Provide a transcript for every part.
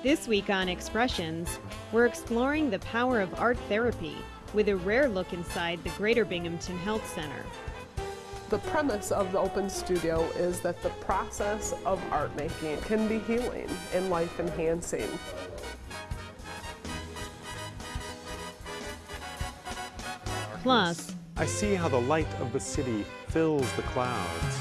This week on Expressions, we're exploring the power of art therapy with a rare look inside the Greater Binghamton Health Center. The premise of the Open Studio is that the process of art making can be healing and life enhancing. Plus, I see how the light of the city fills the clouds.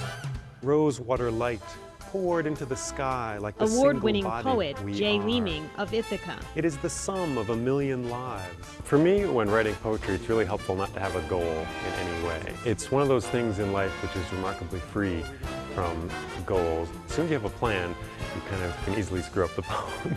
Rosewater light poured into the sky like the award-winning single poet body we Jay are. Leeming of Ithaca. It is the sum of a million lives. For me, when writing poetry, it's really helpful not to have a goal in any way. It's one of those things in life which is remarkably free from goals. As soon as you have a plan, you kind of can easily screw up the poem.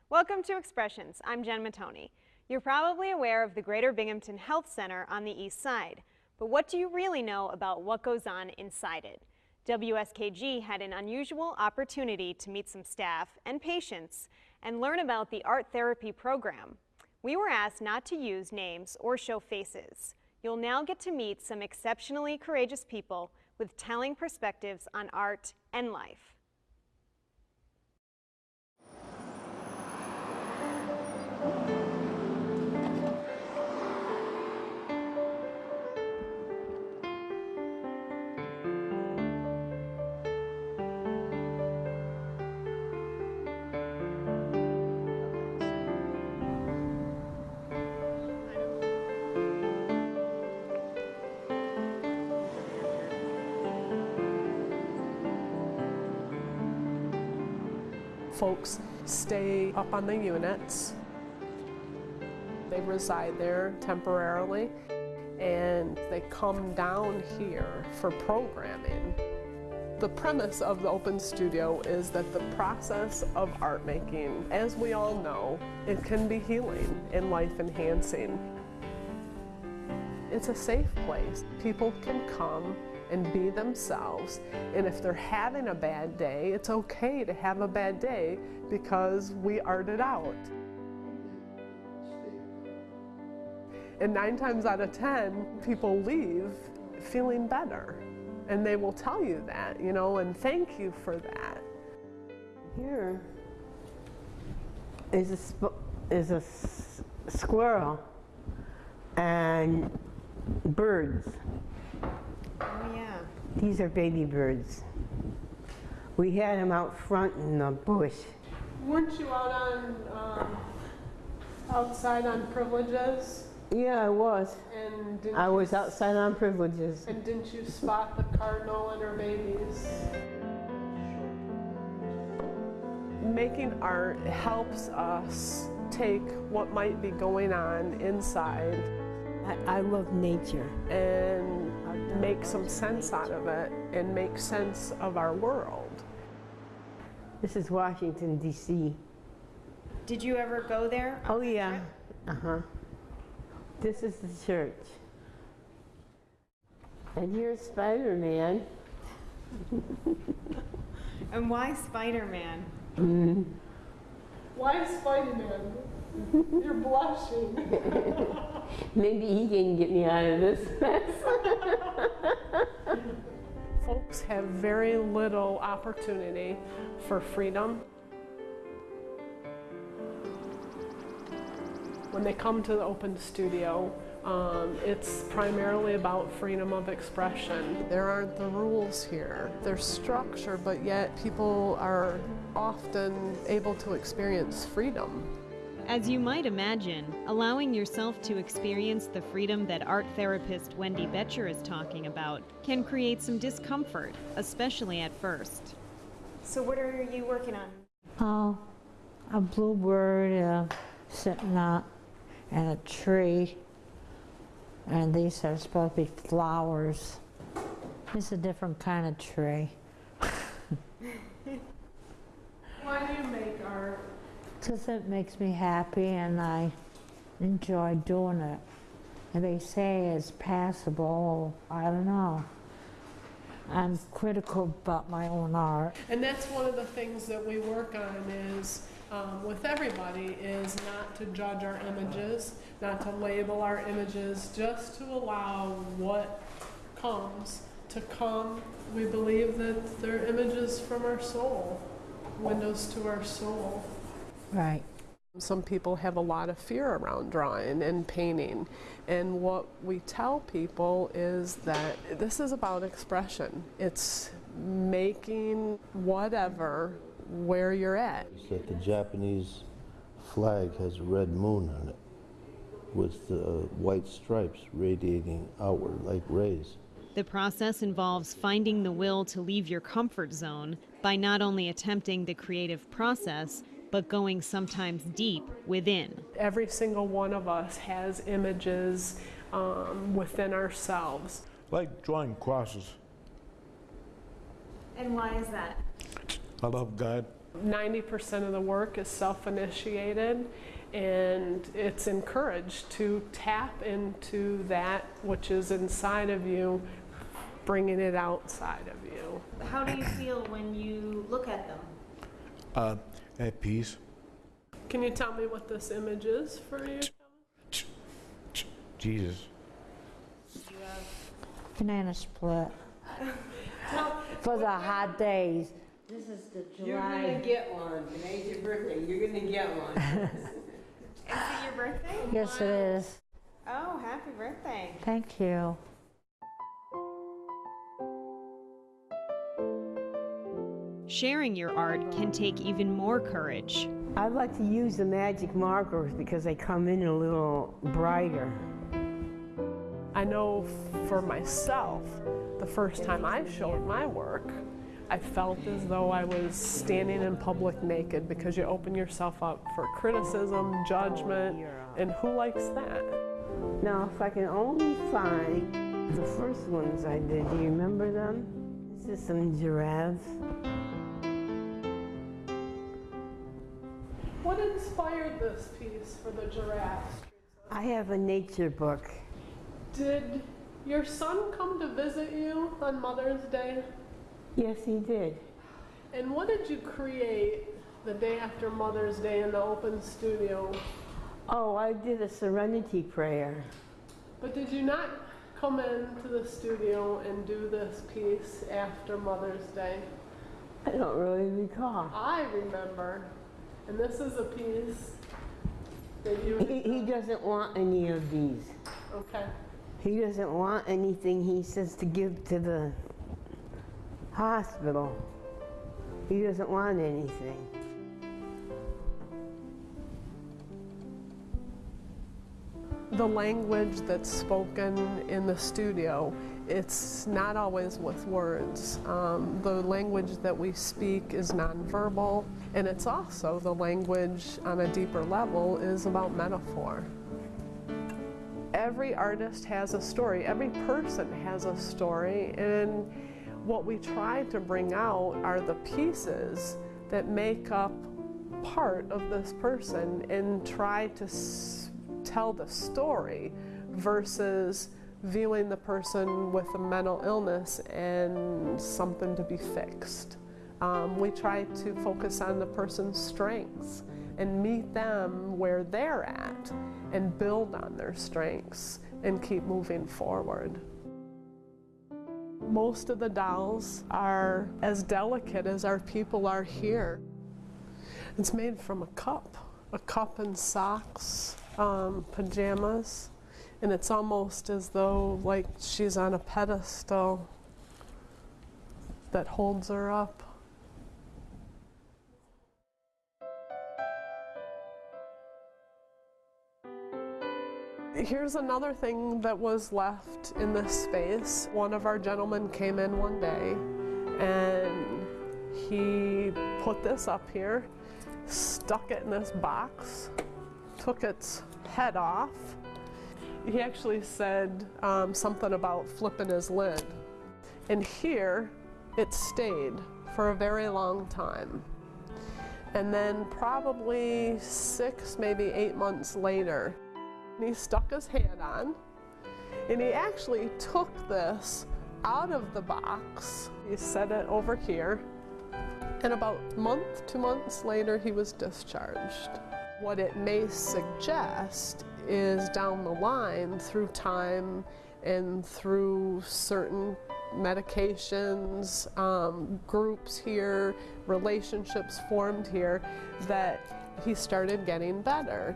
Welcome to Expressions. I'm Jen Mattoni. You're probably aware of the Greater Binghamton Health Center on the east side, but what do you really know about what goes on inside it? WSKG had an unusual opportunity to meet some staff and patients and learn about the art therapy program. We were asked not to use names or show faces. You'll now get to meet some exceptionally courageous people with telling perspectives on art and life. Folks stay up on the units. They reside there temporarily, and they come down here for programming. The premise of the Open Studio is that the process of art making, as we all know, it can be healing and life enhancing. It's a safe place. People can come and be themselves, and if they're having a bad day, it's okay to have a bad day because we art it out. And 9 times out of 10, people leave feeling better, and they will tell you that, you know, and thank you for that. Here is a squirrel and birds. Oh yeah. These are baby birds. We had them out front in the bush. Weren't you out on, outside on Privileges? Yeah, I was. And I was outside on Privileges. And didn't you spot the cardinal and her babies? Making art helps us take what might be going on inside I love nature. and make some sense out of it and make sense of our world. This is Washington, D.C. Did you ever go there? Oh, yeah. Uh-huh. This is the church. And here's Spider-Man. And why Spider-Man? Why Spider-Man? You're blushing. Maybe he can get me out of this mess. Folks have very little opportunity for freedom. When they come to the Open Studio, it's primarily about freedom of expression. There aren't the rules here. There's structure, but yet people are often able to experience freedom. As you might imagine, allowing yourself to experience the freedom that art therapist Wendy Boettcher is talking about can create some discomfort, especially at first. So what are you working on? Oh, a bluebird sitting up and a tree, and these are supposed to be flowers. It's a different kind of tree. Why do you make art? Just it makes me happy and I enjoy doing it. And they say it's passable, I don't know. I'm critical about my own art. And that's one of the things that we work on is, with everybody, is not to judge our images, not to label our images, just to allow what comes to come. We believe that they're images from our soul, windows to our soul. Right. Some people have a lot of fear around drawing and painting, and what we tell people is that this is about expression. It's making whatever where you're at. That the Japanese flag has a red moon on it with white stripes radiating outward like rays. The process involves finding the will to leave your comfort zone by not only attempting the creative process, but going sometimes deep within. Every single one of us has images within ourselves. Like drawing crosses. And why is that? I love God. 90% of the work is self-initiated, and it's encouraged to tap into that which is inside of you, bringing it outside of you. How do you feel when you look at them? At peace. Can you tell me what this image is for you? Jesus. Banana split. For the hot days. This is the July. You're gonna get one. Today's your birthday. You're gonna get one. Is it your birthday? Yes, it is. Oh, happy birthday. Thank you. Sharing your art can take even more courage. I like to use the magic markers because they come in a little brighter. I know for myself, the first time I showed my work, I felt as though I was standing in public naked, because you open yourself up for criticism, judgment, and who likes that? Now, if I can only find the first ones I did, do you remember them? This is some giraffes. What inspired this piece for the giraffes? I have a nature book. Did your son come to visit you on Mother's Day? Yes, he did. And what did you create the day after Mother's Day in the open studio? Oh, I did a serenity prayer. But did you not come into the studio and do this piece after Mother's Day? I don't really recall. I remember. And this is a piece that you... He doesn't want any of these. Okay. He doesn't want anything, he says, to give to the hospital. He doesn't want anything. The language that's spoken in the studio, it's not always with words. The language that we speak is nonverbal, and it's also the language on a deeper level is about metaphor. Every artist has a story, every person has a story, and what we try to bring out are the pieces that make up part of this person and try to tell the story versus viewing the person with a mental illness and something to be fixed. We try to focus on the person's strengths and meet them where they're at and build on their strengths and keep moving forward. Most of the dolls are as delicate as our people are here. It's made from a cup and socks, pajamas, and it's almost as though like she's on a pedestal that holds her up. Here's another thing that was left in this space. One of our gentlemen came in one day and he put this up here, stuck it in this box, took its head off. He actually said something about flipping his lid. And here it stayed for a very long time. And then probably 6, maybe 8 months later, he stuck his hand on, and he actually took this out of the box. He set it over here, and about a month, 2 months later, he was discharged. What it may suggest is down the line, through time and through certain medications, groups here, relationships formed here, that he started getting better.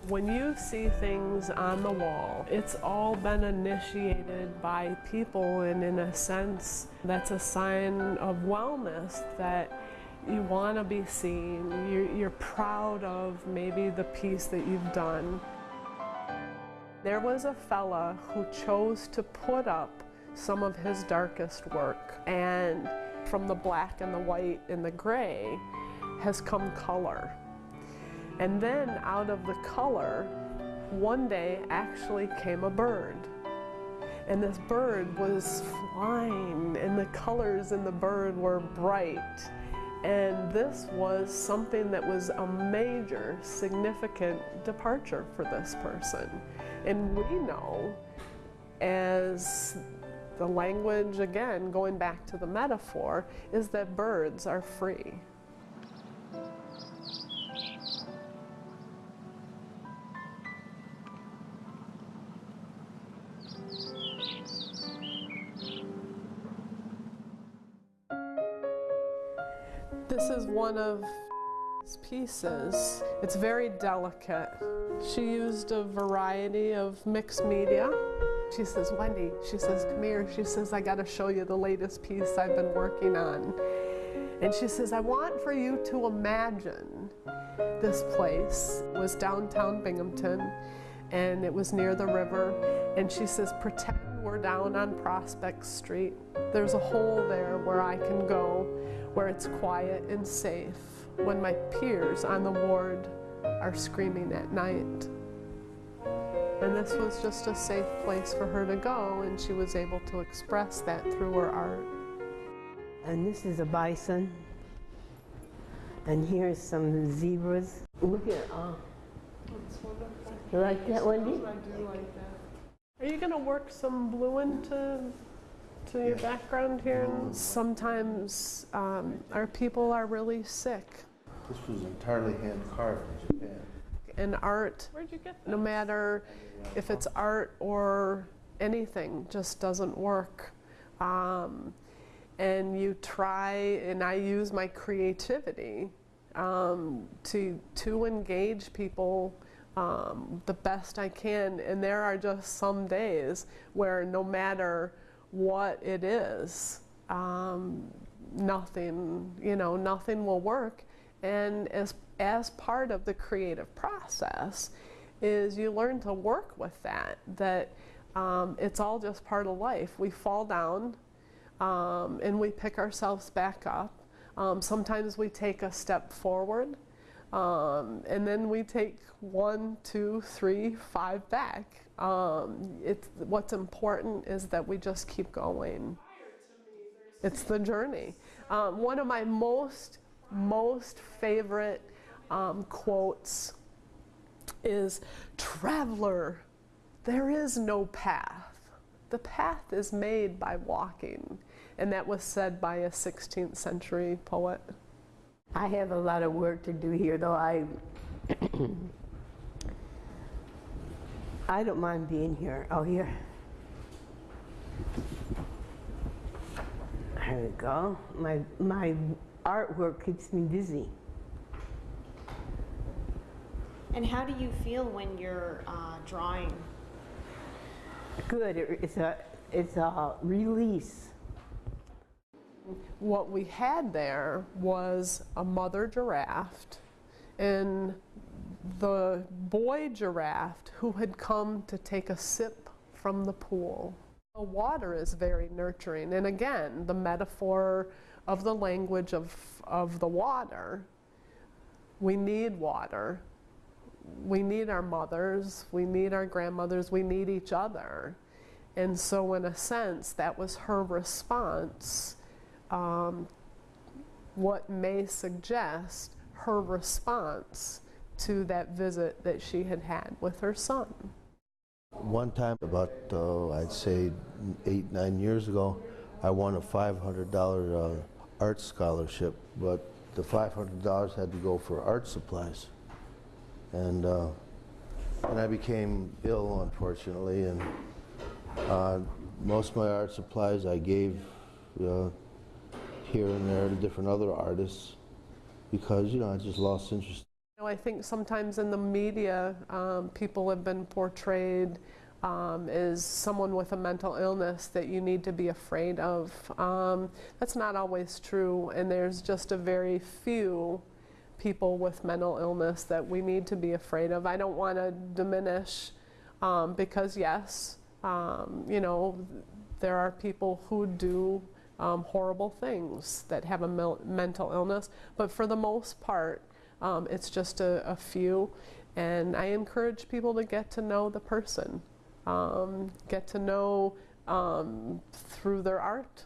When you see things on the wall, it's all been initiated by people, and in a sense, that's a sign of wellness, that you want to be seen, you're proud of maybe the piece that you've done. There was a fella who chose to put up some of his darkest work, and from the black and the white and the gray has come color. And then out of the color, one day actually came a bird. And this bird was flying, and the colors in the bird were bright. And this was something that was a major, significant departure for this person. And we know, as the language, again, going back to the metaphor, is that birds are free. This is one of his pieces. It's very delicate. She used a variety of mixed media. She says, Wendy, she says, come here. She says, I got to show you the latest piece I've been working on. And she says, I want for you to imagine this place. It was downtown Binghamton, and it was near the river. And she says, pretend we're down on Prospect Street. There's a hole there where I can go, where it's quiet and safe when my peers on the ward are screaming at night. And this was just a safe place for her to go, and she was able to express that through her art. And this is a bison. And here's some zebras. Look at, That's wonderful. you like that, Wendy? I do like that. Are you going to work some blue into your background here? And sometimes our people are really sick. This was entirely hand carved in Japan. And art, Where'd you get that? no matter if it's art or anything, just doesn't work. And you try, and I use my creativity to engage people the best I can. And there are just some days where no matter what it is, nothing will work. And as part of the creative process is you learn to work with that it's all just part of life. We fall down and we pick ourselves back up. Sometimes we take a step forward and then we take 1, 2, 3, 5 back. What's important is that we just keep going. It's the journey. One of my most favorite quotes is, "Traveler, there is no path. The path is made by walking." And that was said by a 16th century poet. I have a lot of work to do here, though. I don't mind being here. Oh, here. There we go. My artwork keeps me busy. And how do you feel when you're drawing? Good. It's a release. What we had there was a mother giraffe and the boy giraffe who had come to take a sip from the pool. The water is very nurturing, and again, the metaphor of the language of the water. We need water. We need our mothers, we need our grandmothers, we need each other. And so in a sense, that was her response what may suggest her response to that visit that she had had with her son. One time, about I'd say 8, 9 years ago, I won a $500 art scholarship, but the $500 had to go for art supplies. And I became ill, unfortunately, and most of my art supplies I gave here and there to different other artists because, you know, I just lost interest. I think sometimes in the media, people have been portrayed as someone with a mental illness that you need to be afraid of. That's not always true, and there's just a very few people with mental illness that we need to be afraid of. I don't want to diminish, because yes, you know, there are people who do horrible things that have a mental illness, but for the most part, it's just a few, and I encourage people to get to know the person, get to know through their art.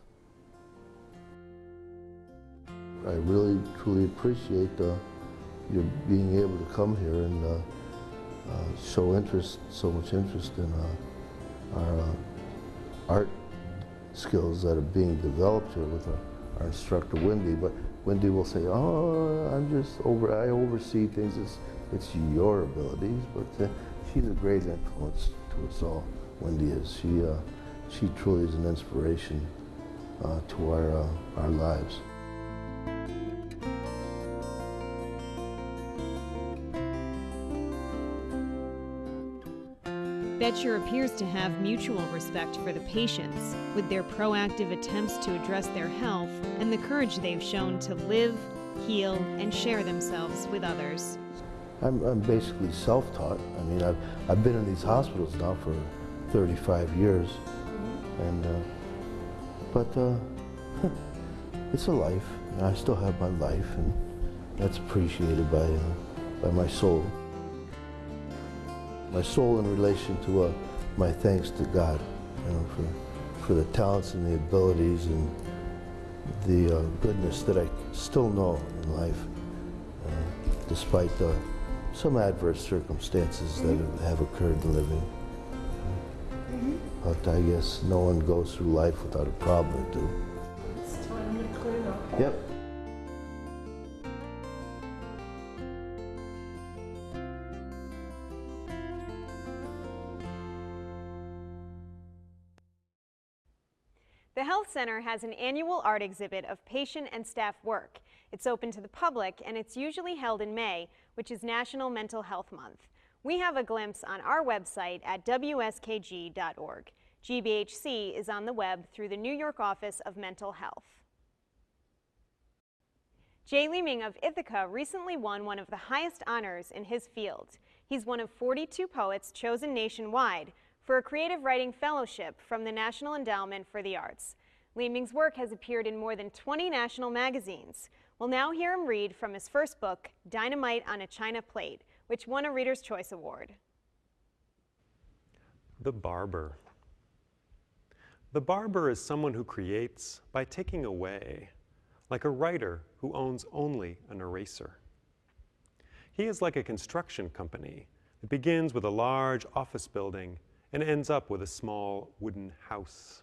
I really, truly appreciate you being able to come here and show interest, so much interest in our art skills that are being developed here with our instructor, Wendy. But Wendy will say, oh, I oversee things, it's your abilities, but she's a great influence to us all, Wendy is. She truly is an inspiration to our lives. Boettcher appears to have mutual respect for the patients, with their proactive attempts to address their health and the courage they've shown to live, heal, and share themselves with others. I'm basically self-taught. I mean, I've been in these hospitals now for 35 years, and but it's a life. And I still have my life, and that's appreciated by my soul. My soul in relation to my thanks to God, you know, for the talents and the abilities and the goodness that I still know in life, despite some adverse circumstances that have occurred in living. But I guess no one goes through life without a problem or two. It's time to clean up. Yep. The Health Center has an annual art exhibit of patient and staff work. It's open to the public, and it's usually held in May, which is National Mental Health Month. We have a glimpse on our website at WSKG.org. GBHC is on the web through the New York Office of Mental Health. Jay Leeming of Ithaca recently won one of the highest honors in his field. He's one of 42 poets chosen nationwide for a creative writing fellowship from the National Endowment for the Arts. Leeming's work has appeared in more than 20 national magazines. We'll now hear him read from his first book, Dynamite on a China Plate, which won a Reader's Choice Award. The barber. The barber is someone who creates by taking away, like a writer who owns only an eraser. He is like a construction company that begins with a large office building and ends up with a small wooden house.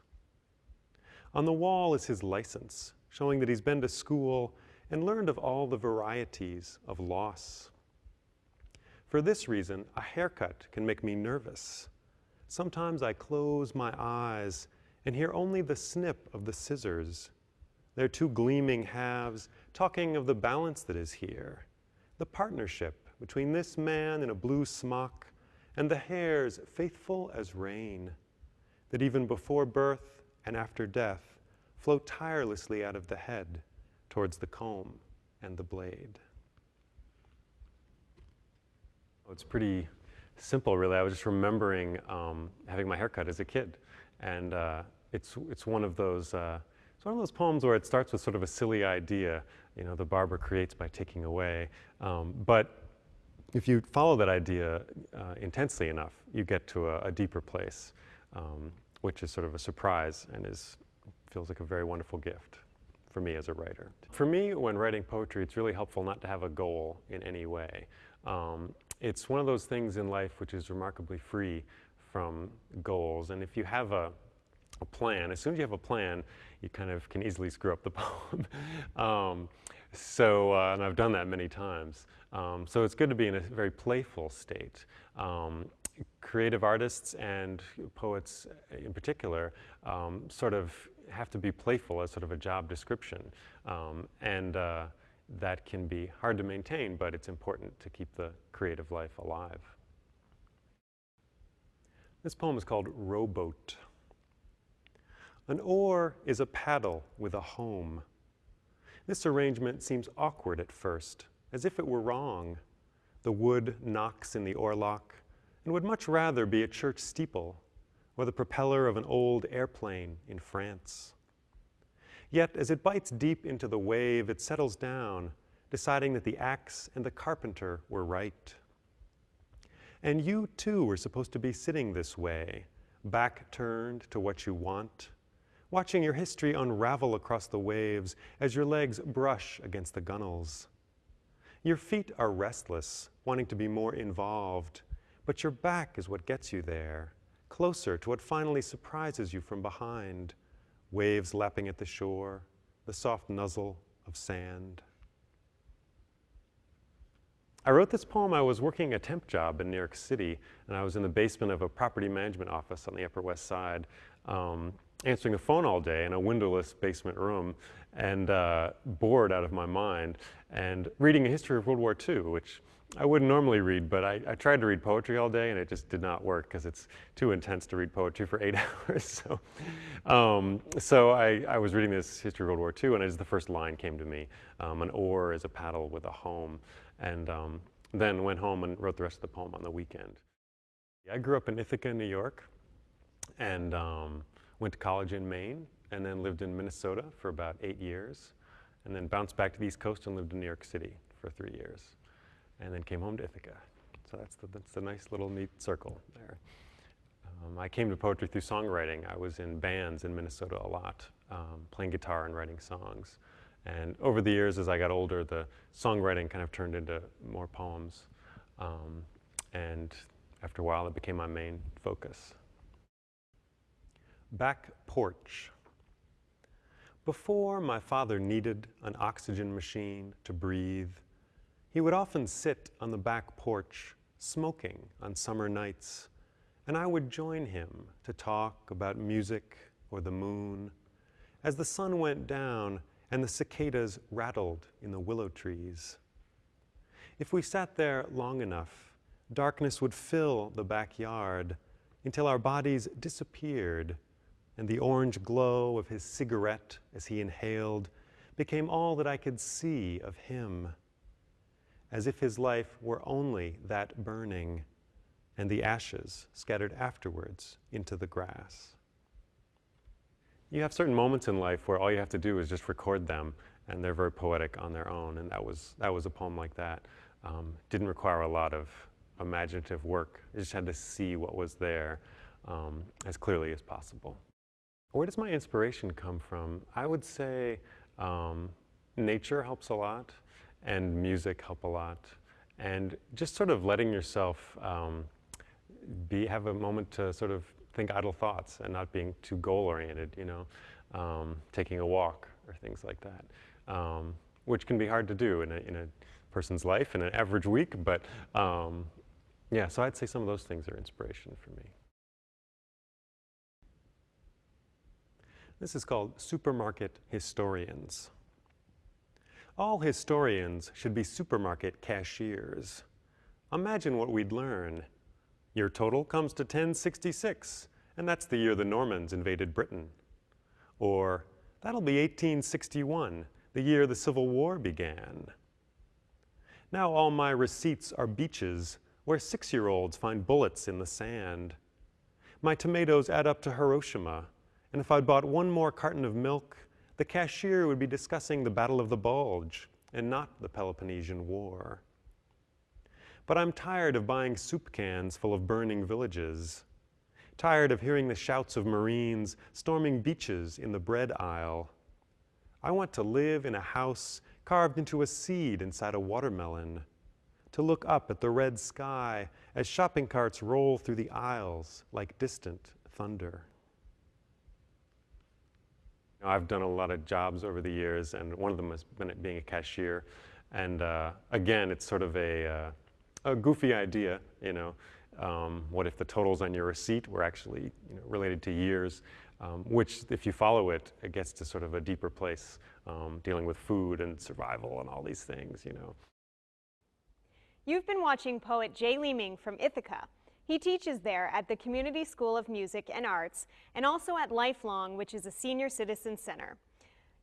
On the wall is his license, showing that he's been to school and learned of all the varieties of loss. For this reason, a haircut can make me nervous. Sometimes I close my eyes and hear only the snip of the scissors. Their two gleaming halves talking of the balance that is here, the partnership between this man in a blue smock and the hairs faithful as rain, that even before birth and after death flow tirelessly out of the head towards the comb and the blade. It's pretty simple, really. I was just remembering having my hair cut as a kid, and it's one of those poems where it starts with sort of a silly idea, you know, the barber creates by taking away, but if you follow that idea intensely enough, you get to a deeper place, which is sort of a surprise and feels like a very wonderful gift for me as a writer. For me, when writing poetry, it's really helpful not to have a goal in any way. It's one of those things in life which is remarkably free from goals, and if you have a plan, as soon as you have a plan, you kind of can easily screw up the poem. And I've done that many times. So it's good to be in a very playful state. Creative artists and poets in particular sort of have to be playful as sort of a job description. That can be hard to maintain, but it's important to keep the creative life alive. This poem is called Rowboat. An oar is a paddle with a home. This arrangement seems awkward at first, as if it were wrong. The wood knocks in the oarlock and would much rather be a church steeple or the propeller of an old airplane in France. Yet, as it bites deep into the wave, it settles down, deciding that the axe and the carpenter were right. And you, too, were supposed to be sitting this way, back turned to what you want, watching your history unravel across the waves as your legs brush against the gunnels. Your feet are restless, wanting to be more involved, but your back is what gets you there, closer to what finally surprises you from behind. Waves lapping at the shore, the soft nuzzle of sand. I wrote this poem. I was working a temp job in New York City, and I was in the basement of a property management office on the Upper West Side, answering the phone all day in a windowless basement room, and bored out of my mind, and reading a history of World War II, which I wouldn't normally read, but I tried to read poetry all day, and it just did not work because it's too intense to read poetry for 8 hours. So I was reading this history of World War II, and as the first line came to me, an oar is a paddle with a home, and then went home and wrote the rest of the poem on the weekend. I grew up in Ithaca, New York, and went to college in Maine, and then lived in Minnesota for about 8 years, and then bounced back to the East Coast and lived in New York City for 3 years. And then came home to Ithaca. So that's the nice little neat circle there. I came to poetry through songwriting. I was in bands in Minnesota a lot, playing guitar and writing songs. And over the years, as I got older, the songwriting kind of turned into more poems. And after a while, it became my main focus. Back porch. Before my father needed an oxygen machine to breathe, he would often sit on the back porch, smoking on summer nights, and I would join him to talk about music or the moon as the sun went down and the cicadas rattled in the willow trees. If we sat there long enough, darkness would fill the backyard until our bodies disappeared and the orange glow of his cigarette as he inhaled became all that I could see of him, as if his life were only that burning and the ashes scattered afterwards into the grass. You have certain moments in life where all you have to do is just record them, and they're very poetic on their own, and that was a poem like that. Didn't require a lot of imaginative work. I just had to see what was there as clearly as possible. Where does my inspiration come from? I would say nature helps a lot, and music help a lot, and just sort of letting yourself have a moment to sort of think idle thoughts and not being too goal-oriented, taking a walk or things like that, which can be hard to do in a person's life in an average week, but yeah, so I'd say some of those things are inspiration for me. This is called Supermarket Historians. All historians should be supermarket cashiers. Imagine what we'd learn. Your total comes to 1066, and that's the year the Normans invaded Britain. Or, that'll be 1861, the year the Civil War began. Now all my receipts are beaches where 6-year-olds find bullets in the sand. My tomatoes add up to Hiroshima, and if I'd bought one more carton of milk, the cashier would be discussing the Battle of the Bulge and not the Peloponnesian War. But I'm tired of buying soup cans full of burning villages, tired of hearing the shouts of Marines storming beaches in the bread aisle. I want to live in a house carved into a seed inside a watermelon, to look up at the red sky as shopping carts roll through the aisles like distant thunder. I've done a lot of jobs over the years, and one of them has been being a cashier. And again, it's sort of a goofy idea, you know. What if the totals on your receipt were actually, you know, related to years, which, if you follow it, it gets to sort of a deeper place, dealing with food and survival and all these things, you know. You've been watching poet Jay Leeming from Ithaca. He teaches there at the Community School of Music and Arts and also at Lifelong, which is a senior citizen center.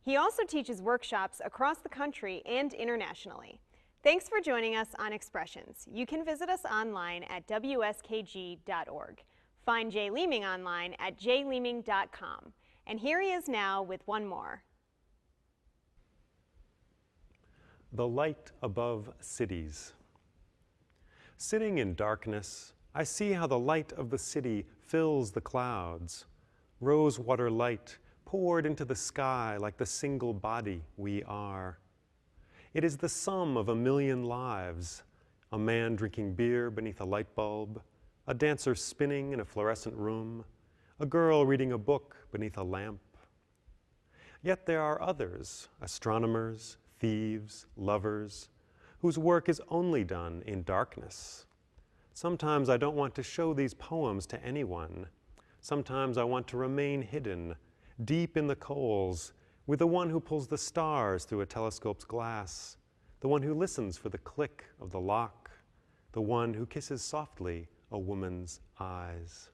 He also teaches workshops across the country and internationally. Thanks for joining us on Expressions. You can visit us online at WSKG.org. Find Jay Leeming online at jayleeming.com. And here he is now with one more. The light above cities. Sitting in darkness, I see how the light of the city fills the clouds. Rosewater light poured into the sky like the single body we are. It is the sum of a million lives, a man drinking beer beneath a light bulb, a dancer spinning in a fluorescent room, a girl reading a book beneath a lamp. Yet there are others, astronomers, thieves, lovers, whose work is only done in darkness. Sometimes I don't want to show these poems to anyone. Sometimes I want to remain hidden, deep in the coals, with the one who pulls the stars through a telescope's glass, the one who listens for the click of the lock, the one who kisses softly a woman's eyes.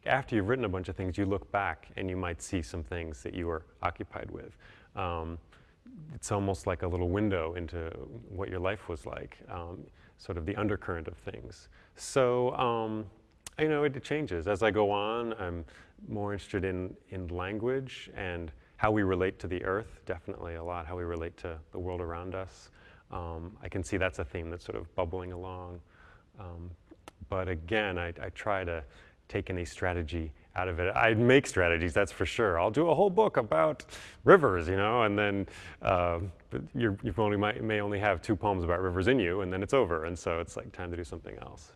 After you've written a bunch of things, you look back and you might see some things that you were occupied with. It's almost like a little window into what your life was like, sort of the undercurrent of things. So, you know, it changes. As I go on, I'm more interested in language and how we relate to the earth, definitely a lot, how we relate to the world around us. I can see that's a theme that's sort of bubbling along. But again, I try to take any strategy out of it. I make strategies, that's for sure. I'll do a whole book about rivers, you know, and then but you may only have 2 poems about rivers in you, and then it's over. And so it's like time to do something else.